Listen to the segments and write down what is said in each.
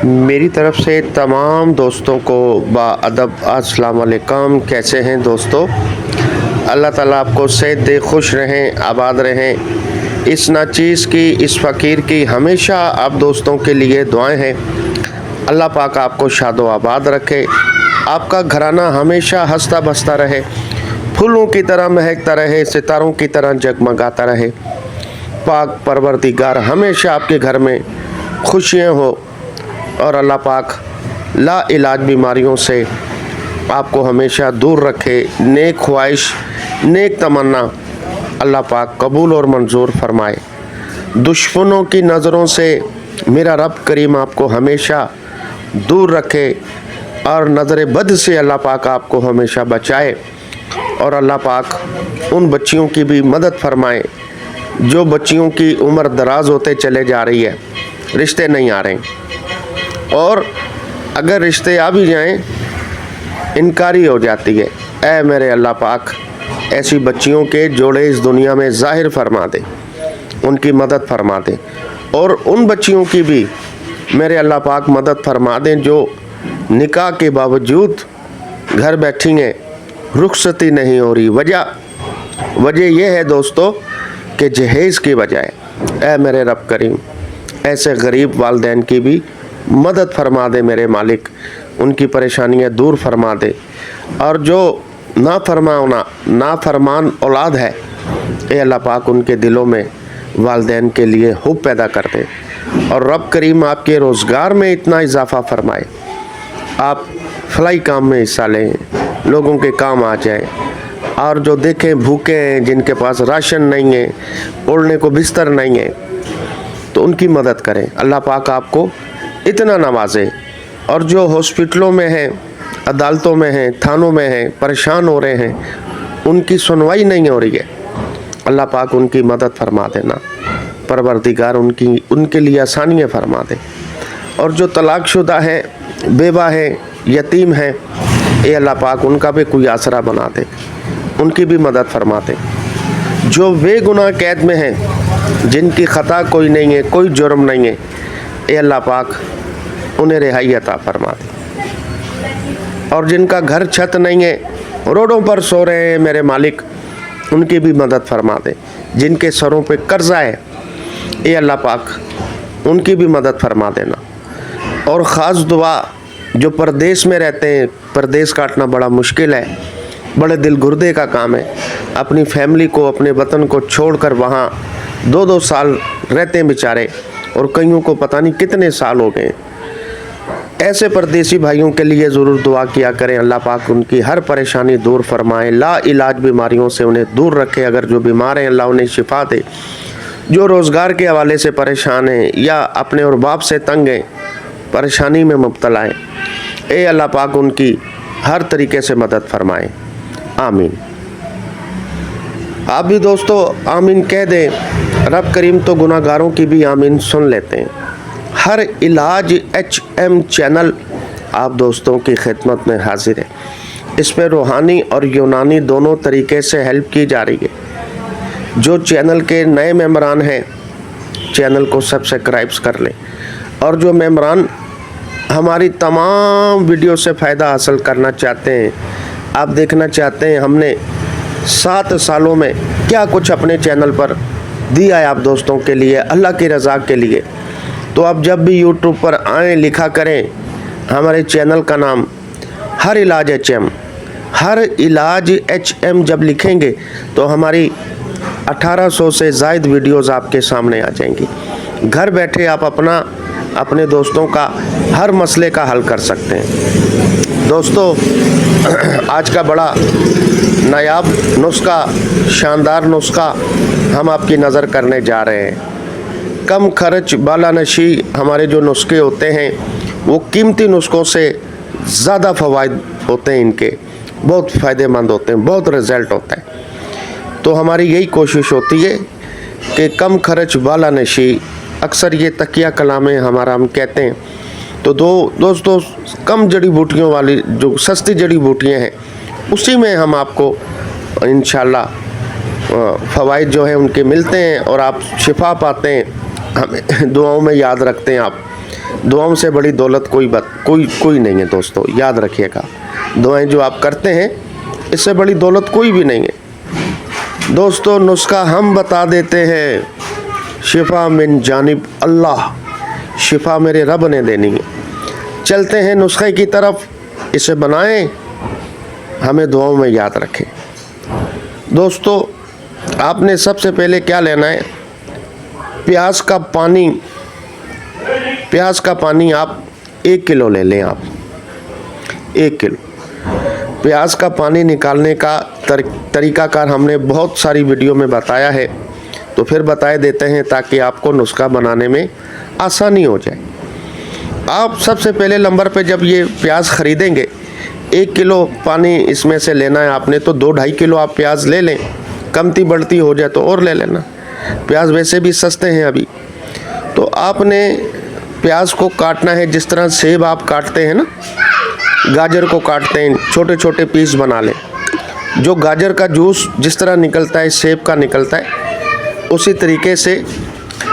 मेरी तरफ से तमाम दोस्तों को बाअदब अस्सलाम वालेकुम। कैसे हैं दोस्तों? अल्लाह ताला आपको सेहत दे, खुश रहें, आबाद रहें। इस नाचीज़ की, इस फ़कीर की हमेशा आप दोस्तों के लिए दुआएं हैं। अल्लाह पाक आपको शादो आबाद रखे, आपका घराना हमेशा हंसता बसता रहे, फूलों की तरह महकता रहे, सितारों की तरह जगमगाता रहे। पाक परवरदिगार हमेशा आपके घर में खुशियाँ हो और अल्लाह पाक ला इलाज बीमारियों से आपको हमेशा दूर रखे। नेक ख्वाहिश, नेक तमन्ना अल्लाह पाक कबूल और मंजूर फरमाए। दुश्मनों की नज़रों से मेरा रब करीम आपको हमेशा दूर रखे और नज़र बद से अल्लाह पाक आपको हमेशा बचाए। और अल्लाह पाक उन बच्चियों की भी मदद फरमाए जो बच्चियों की उम्र दराज होते चले जा रही है, रिश्ते नहीं आ रहे, और अगर रिश्ते आ भी जाएं इनकारी हो जाती है। ऐ मेरे अल्लाह पाक ऐसी बच्चियों के जोड़े इस दुनिया में ज़ाहिर फरमा दे, उनकी मदद फरमा दे। और उन बच्चियों की भी मेरे अल्लाह पाक मदद फरमा दें जो निकाह के बावजूद घर बैठी हैं, रुखसती नहीं हो रही। वजह यह है दोस्तों कि जहेज़ की वजह है। ऐ मेरे रब करीम ऐसे गरीब वालिदैन की भी मदद फरमा दे मेरे मालिक, उनकी परेशानियां दूर फरमा दे। और जो नाफरमान औलाद है, ए अल्लाह पाक उनके दिलों में वालिदैन के लिए हुब पैदा कर दे। और रब करीम आपके रोज़गार में इतना इजाफ़ा फरमाए, आप फलाई काम में हिस्सा लें, लोगों के काम आ जाए। और जो देखें भूखे हैं, जिनके पास राशन नहीं है, ओढ़ने को बिस्तर नहीं है, तो उनकी मदद करें। अल्लाह पाक आपको इतना नवाजे। और जो हॉस्पिटलों में हैं, अदालतों में हैं, थानों में हैं, परेशान हो रहे हैं, उनकी सुनवाई नहीं हो रही है, अल्लाह पाक उनकी मदद फरमा देना। परवरदिगार उनके लिए आसानियाँ फरमा दे। और जो तलाकशुदा हैं, बेवा हैं, यतीम हैं, ये अल्लाह पाक उनका भी कोई आसरा बना दे, उनकी भी मदद फरमा दे। जो बेगुनाह कैद में हैं, जिनकी ख़ता कोई नहीं है, कोई जुर्म नहीं है, ये अल्लाह पाक उन्हें रिहाई अता फरमा दे। और जिनका घर छत नहीं है, रोडों पर सो रहे हैं, मेरे मालिक उनकी भी मदद फरमा दे। जिनके सरों पे कर्जा है, ये अल्लाह पाक उनकी भी मदद फरमा देना। और ख़ास दुआ जो परदेश में रहते हैं, परदेश काटना बड़ा मुश्किल है, बड़े दिल गुर्दे का काम है। अपनी फैमिली को, अपने वतन को छोड़कर वहाँ 2-2 साल रहते हैं बेचारे, और कईयों को पता नहीं कितने साल हो गए। ऐसे परदेसी भाइयों के लिए ज़रूर दुआ किया करें, अल्लाह पाक उनकी हर परेशानी दूर फरमाए, ला इलाज बीमारियों से उन्हें दूर रखे। अगर जो बीमार हैं, अल्लाह उन्हें शिफा दे। जो रोज़गार के हवाले से परेशान हैं या अपने और बाप से तंग हैं, परेशानी में मुब्तला हैं, ए अल्लाह पाक उनकी हर तरीके से मदद फरमाए। आमीन। आप भी दोस्तों आमीन कह दें। रब करीम तो गुनाहगारों की भी आमीन सुन लेते हैं। हर इलाज HM चैनल आप दोस्तों की खिदमत में हाजिर है। इस पर रूहानी और यूनानी दोनों तरीके से हेल्प की जा रही है। जो चैनल के नए मेम्बरान हैं, चैनल को सब्सक्राइब कर लें। और जो मेम्बरान हमारी तमाम वीडियो से फ़ायदा हासिल करना चाहते हैं, आप देखना चाहते हैं हमने 7 सालों में क्या कुछ अपने चैनल पर दिया है आप दोस्तों के लिए, अल्लाह की रज़ा के लिए, तो आप जब भी YouTube पर आएँ, लिखा करें हमारे चैनल का नाम हर इलाज HM। हर इलाज HM जब लिखेंगे तो हमारी 1800 से ज़ायद वीडियोज़ आपके सामने आ जाएंगी। घर बैठे आप अपने दोस्तों का हर मसले का हल कर सकते हैं। दोस्तों आज का बड़ा नायाब नुस्खा, शानदार नुस्खा हम आपकी नज़र करने जा रहे हैं। कम खर्च बाला नशी हमारे जो नुस्खे होते हैं, वो कीमती नुस्खों से ज़्यादा फ़वाइद होते हैं, इनके बहुत फ़ायदेमंद होते हैं, बहुत रिज़ल्ट होता है। तो हमारी यही कोशिश होती है कि कम खर्च बाला नशी, अक्सर ये तकिया कलामें हमारा हम कहते हैं। तो दोस्तों कम जड़ी बूटियों वाली जो सस्ती जड़ी बूटियाँ हैं, उसी में हम आपको इंशाल्लाह फ़वाइद जो है उनके मिलते हैं और आप शिफा पाते हैं। हमें दुआओं में याद रखते हैं आप। दुआओं से बड़ी दौलत कोई नहीं है दोस्तों, याद रखिएगा। दुआएं जो आप करते हैं इससे बड़ी दौलत कोई भी नहीं है दोस्तों। नुस्खा हम बता देते हैं, शिफा मिन जानिब अल्लाह, शिफा मेरे रब ने देनी है। चलते हैं नुस्खे की तरफ, इसे बनाएं, हमें दुआओं में याद रखें। दोस्तों आपने सबसे पहले क्या लेना है, प्याज का पानी आप 1 किलो ले लें। आप 1 किलो प्याज का पानी निकालने का तरीकाकार हमने बहुत सारी वीडियो में बताया है, तो फिर बताए देते हैं ताकि आपको नुस्खा बनाने में आसानी हो जाए। आप सबसे पहले नंबर पे जब ये प्याज ख़रीदेंगे, 1 किलो पानी इसमें से लेना है आपने, तो 2-2.5 किलो आप प्याज ले लें। कमती बढ़ती हो जाए तो और ले लेना, प्याज वैसे भी सस्ते हैं अभी। तो आपने प्याज को काटना है जिस तरह सेब आप काटते हैं ना, गाजर को काटते हैं, छोटे छोटे पीस बना लें। जो गाजर का जूस जिस तरह निकलता है सेब का निकलता है, उसी तरीके से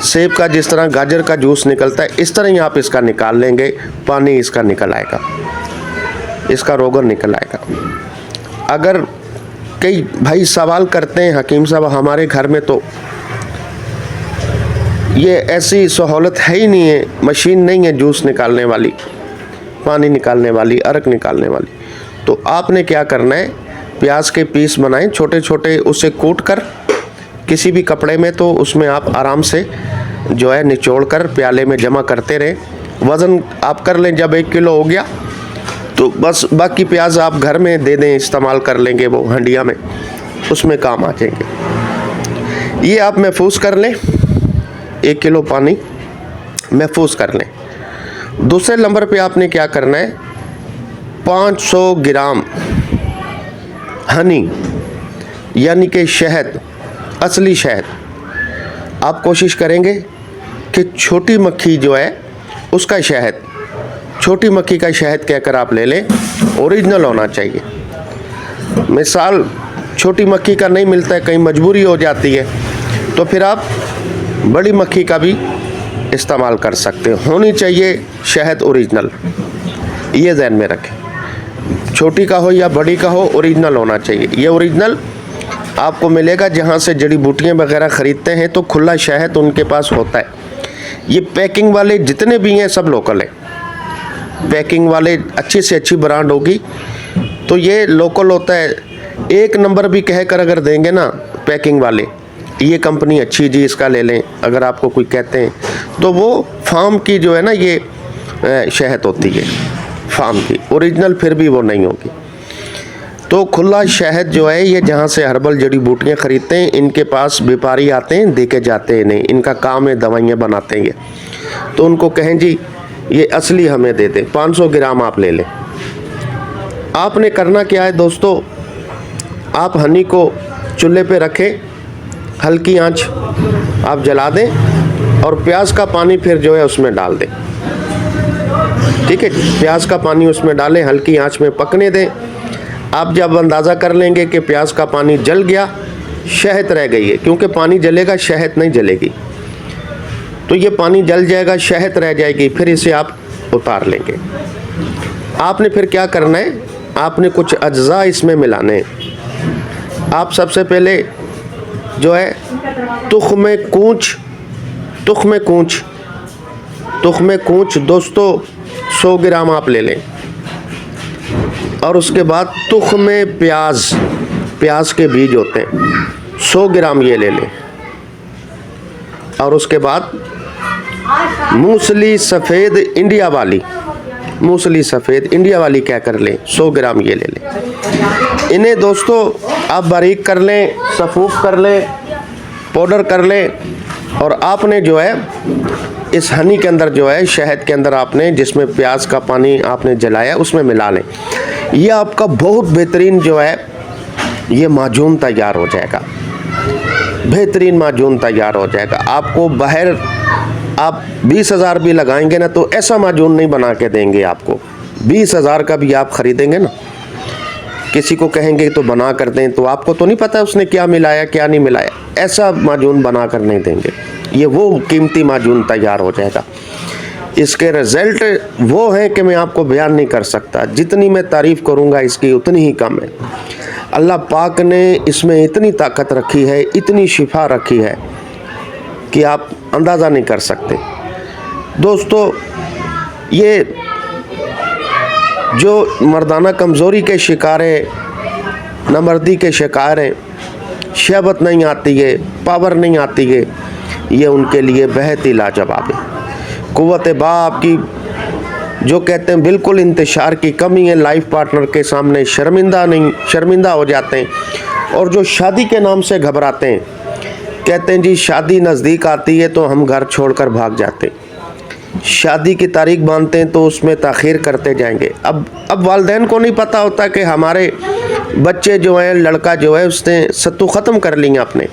सेब का जिस तरह गाजर का जूस निकलता है, इस तरह ही आप इसका निकाल लेंगे। पानी इसका निकल आएगा, इसका रोगन निकल आएगा। अगर कई भाई सवाल करते हैं, हकीम साहब हमारे घर में तो ये ऐसी सहूलत है ही नहीं है, मशीन नहीं है जूस निकालने वाली, पानी निकालने वाली, अरक निकालने वाली। तो आपने क्या करना है, प्याज के पीस बनाएं छोटे छोटे, उसे कूट कर किसी भी कपड़े में, तो उसमें आप आराम से जो है निचोड़ कर प्याले में जमा करते रहें। वज़न आप कर लें, जब 1 किलो हो गया तो बस बाकी प्याज आप घर में दे दें, इस्तेमाल कर लेंगे, वो हंडिया में उसमें काम आ जाएंगे। ये आप महफूज कर लें, 1 किलो पानी महफूज कर लें। दूसरे नंबर पे आपने क्या करना है, 500 ग्राम हनी यानी कि शहद, असली शहद। आप कोशिश करेंगे कि छोटी मक्खी जो है उसका शहद, छोटी मक्खी का शहद कहकर आप ले लें, ओरिजिनल होना चाहिए। मिसाल छोटी मक्खी का नहीं मिलता है, कहीं मजबूरी हो जाती है, तो फिर आप बड़ी मक्खी का भी इस्तेमाल कर सकते हैं। होनी चाहिए शहद ओरिजिनल, ये ध्यान में रखें। छोटी का हो या बड़ी का हो, ओरिजिनल होना चाहिए। ये ओरिजिनल आपको मिलेगा जहाँ से जड़ी बूटियाँ वगैरह ख़रीदते हैं, तो खुला शहद उनके पास होता है। ये पैकिंग वाले जितने भी हैं सब लोकल हैं, पैकिंग वाले अच्छी से अच्छी ब्रांड होगी तो ये लोकल होता है। 1 नंबर भी कहकर अगर देंगे ना पैकिंग वाले, ये कंपनी अच्छी जी इसका ले लें, अगर आपको कोई कहते हैं, तो वो फार्म की जो है ना ये शहद होती है, फार्म की, ओरिजिनल फिर भी वो नहीं होगी। तो खुला शहद जो है ये जहाँ से हर्बल जड़ी बूटियाँ ख़रीदते हैं, इनके पास व्यापारी आते हैं, दे के जाते हैं नहीं, इनका काम है दवाइयाँ बनाते हैं ये। तो उनको कहें जी ये असली हमें दे दें, 500 ग्राम आप ले लें। आपने करना क्या है दोस्तों, आप हनी को चूल्हे पे रखें, हल्की आंच आप जला दें और प्याज का पानी फिर जो है उसमें डाल दें। ठीक है, प्याज का पानी उसमें डालें, हल्की आंच में पकने दें। आप जब अंदाज़ा कर लेंगे कि प्याज का पानी जल गया, शहद रह गई है, क्योंकि पानी जलेगा शहद नहीं जलेगी, तो ये पानी जल जाएगा, शहद रह जाएगी, फिर इसे आप उतार लेंगे। आपने फिर क्या करना है, आपने कुछ अज्जा इसमें मिलाने हैं। आप सबसे पहले जो है तुख्म कूंच दोस्तों 100 ग्राम आप ले लें, और उसके बाद तुख्म प्याज के बीज होते हैं 100 ग्राम ये ले लें, और उसके बाद मूसली सफ़ेद इंडिया वाली क्या कर लें, 100 ग्राम ये ले लें। इन्हें दोस्तों आप बारीक कर लें, सफ़ूफ कर लें, पाउडर कर लें, और आपने जो है इस हनी के अंदर जो है शहद के अंदर आपने जिसमें प्याज का पानी आपने जलाया उसमें मिला लें। ये आपका बहुत बेहतरीन जो है ये माजून तैयार हो जाएगा, बेहतरीन माजून तैयार हो जाएगा। आपको बाहर आप 20,000 भी लगाएंगे ना तो ऐसा माजून नहीं बना के देंगे आपको। 20,000 का भी आप ख़रीदेंगे ना, किसी को कहेंगे तो बना कर दें, तो आपको तो नहीं पता उसने क्या मिलाया क्या नहीं मिलाया, ऐसा माजून बना कर नहीं देंगे। ये वो कीमती माजून तैयार हो जाएगा। इसके रिज़ल्ट वो हैं कि मैं आपको बयान नहीं कर सकता। जितनी मैं तारीफ़ करूँगा इसकी उतनी ही कम है। अल्लाह पाक ने इसमें इतनी ताकत रखी है, इतनी शिफा रखी है कि आप अंदाज़ा नहीं कर सकते। दोस्तों, ये जो मर्दाना कमज़ोरी के शिकार है, नामर्दी के शिकार हैं, शहवत नहीं आती है, पावर नहीं आती है, ये उनके लिए बेहद ही लाजवाब है। क़ुव्वत बाप की जो कहते हैं बिल्कुल इंतशार की कमी है, लाइफ पार्टनर के सामने शर्मिंदा हो जाते हैं। और जो शादी के नाम से घबराते हैं, कहते हैं जी शादी नज़दीक आती है तो हम घर छोड़कर भाग जाते हैं, शादी की तारीख बांधते हैं तो उसमें ताख़ीर करते जाएंगे। अब वालिदैन को नहीं पता होता कि हमारे बच्चे जो हैं, लड़का जो है उसने सत्तू ख़त्म कर लिया अपने,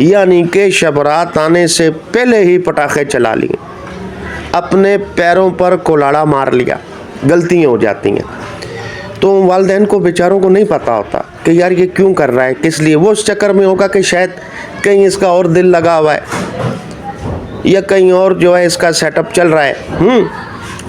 यानी कि शबरात आने से पहले ही पटाखे चला लिए, अपने पैरों पर कुल्हाड़ा मार लिया। गलतियाँ हो जाती हैं तो वालिदैन को बेचारों को नहीं पता होता कि यार ये क्यों कर रहा है, किस लिए। वो उस चक्कर में होगा कि शायद कहीं इसका और दिल लगा हुआ है या कहीं और जो है इसका सेटअप चल रहा है।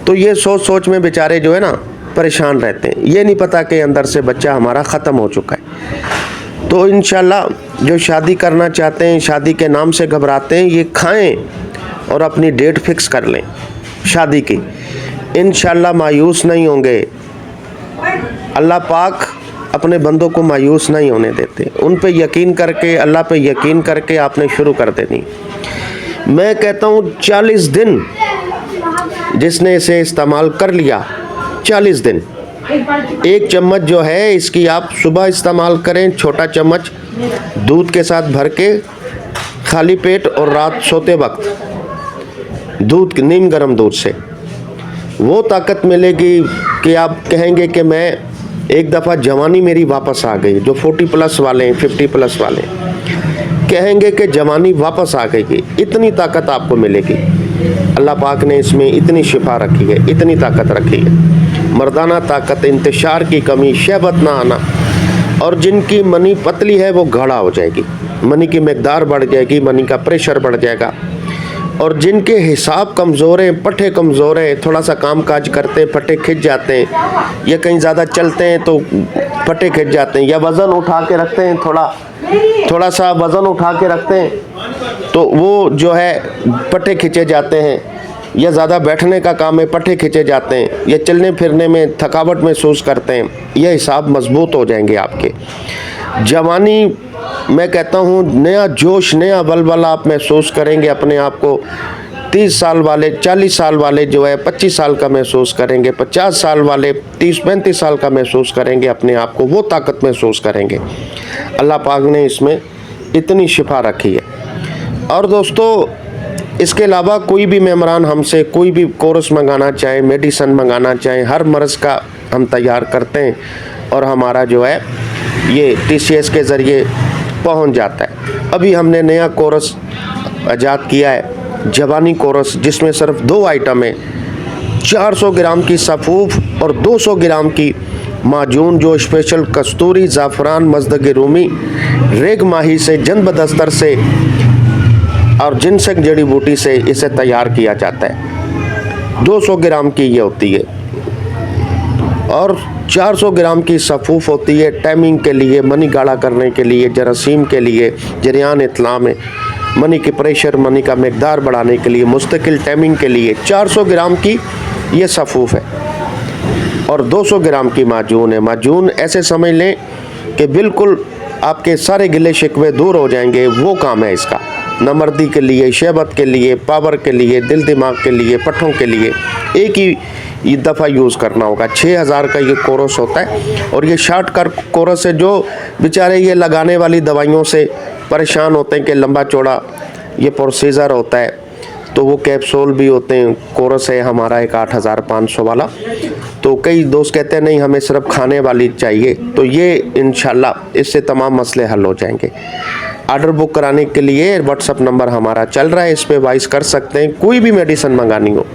तो ये सोच में बेचारे जो है ना परेशान रहते हैं। ये नहीं पता कि अंदर से बच्चा हमारा ख़त्म हो चुका है। तो इंशाल्लाह जो शादी करना चाहते हैं, शादी के नाम से घबराते हैं, ये खाएं और अपनी डेट फिक्स कर लें शादी की। इंशाल्लाह मायूस नहीं होंगे। अल्लाह पाक अपने बंदों को मायूस नहीं होने देते। उन पे यकीन करके, अल्लाह पे यकीन करके आपने शुरू कर देनी। मैं कहता हूँ 40 दिन जिसने इसे इस्तेमाल कर लिया, 40 दिन, 1 चम्मच जो है इसकी आप सुबह इस्तेमाल करें, छोटा चम्मच दूध के साथ भर के खाली पेट, और रात सोते वक्त दूध, नीम गर्म दूध से वो ताकत मिलेगी कि आप कहेंगे कि मैं एक दफ़ा जवानी मेरी वापस आ गई। जो 40+ वाले हैं, 50+ वाले कहेंगे कि जवानी वापस आ गई। इतनी ताकत आपको मिलेगी। अल्लाह पाक ने इसमें इतनी शिफा रखी है, इतनी ताकत रखी है। मर्दाना ताकत, इंतशार की कमी, शहवत ना आना, और जिनकी मनी पतली है वो गाढ़ा हो जाएगी, मनी की मकदार बढ़ जाएगी, मनी का प्रेशर बढ़ जाएगा। और जिनके हिसाब कमज़ोर हैं, पट्टे कमज़ोर हैं, थोड़ा सा काम काज करते हैं पट्टे खिंच जाते हैं, या कहीं ज़्यादा चलते हैं तो पट्टे खिंच जाते हैं, या वज़न उठा के रखते हैं, थोड़ा सा वज़न उठा के रखते हैं तो वो जो है पट्टे खिंचे जाते हैं, या ज़्यादा बैठने का काम है पट्टे खिंचे जाते हैं, या चलने फिरने में थकावट महसूस करते हैं, ये हिसाब मजबूत हो जाएंगे आपके। जवानी, मैं कहता हूँ नया जोश, नया बलबला आप महसूस करेंगे अपने आप को। 30 साल वाले, 40 साल वाले जो है 25 साल का महसूस करेंगे, 50 साल वाले 30-35 साल का महसूस करेंगे अपने आप को, वो ताकत महसूस करेंगे। अल्लाह पाक ने इसमें इतनी शिफा रखी है। और दोस्तों, इसके अलावा कोई भी मेम्बरान हमसे कोई भी कोर्स मंगाना चाहे, मेडिसन मंगाना चाहे, हर मर्ज़ का हम तैयार करते हैं और हमारा जो है ये TCS के ज़रिए पहुंच जाता है। अभी हमने नया कोर्स इजाद किया है, जवानी कोर्स, जिसमें सिर्फ 2 आइटम है। 400 ग्राम की सफ़ूफ और 200 ग्राम की माजून, जो स्पेशल कस्तूरी, ज़ाफ़रान, मज़दग रूमी, रेग माही से, जन बदस्तर से और जिनसेक जड़ी बूटी से इसे तैयार किया जाता है। 200 ग्राम की ये होती है और 400 ग्राम की सफ़ूफ होती है टाइमिंग के लिए, मनी गाढ़ा करने के लिए, जरासीम के लिए, जरियान इत्ला में, मनी के प्रेशर, मनी का मकदार बढ़ाने के लिए, मुस्तकिल टाइमिंग के लिए 400 ग्राम की ये सफ़ूफ है और 200 ग्राम की माजून है। माजून ऐसे समझ लें कि बिल्कुल आपके सारे गिले शिकवे दूर हो जाएंगे, वो काम है इसका। नामर्दी के लिए, शहवत के लिए, पावर के लिए, दिल दिमाग के लिए, पट्ठों के लिए एक ही दफ़ा यूज़ करना होगा। 6000 का ये कोर्स होता है और ये शॉर्टकट कोर्स है। जो बेचारे ये लगाने वाली दवाइयों से परेशान होते हैं कि लंबा चौड़ा ये प्रोसीजर होता है, तो वो कैप्सूल भी होते हैं। कोर्स है हमारा एक 8500 वाला, तो कई दोस्त कहते हैं नहीं हमें सिर्फ खाने वाली चाहिए, तो ये इंशाल्लाह इससे तमाम मसले हल हो जाएंगे। ऑर्डर बुक कराने के लिए व्हाट्सअप नंबर हमारा चल रहा है, इस पे वॉइस कर सकते हैं। कोई भी मेडिसिन मंगानी हो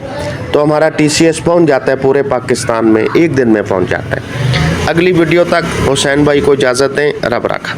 तो हमारा TCS पहुंच जाता है पूरे पाकिस्तान में, 1 दिन में पहुंच जाता है। अगली वीडियो तक हुसैन भाई को इजाज़त दें। रब रखा।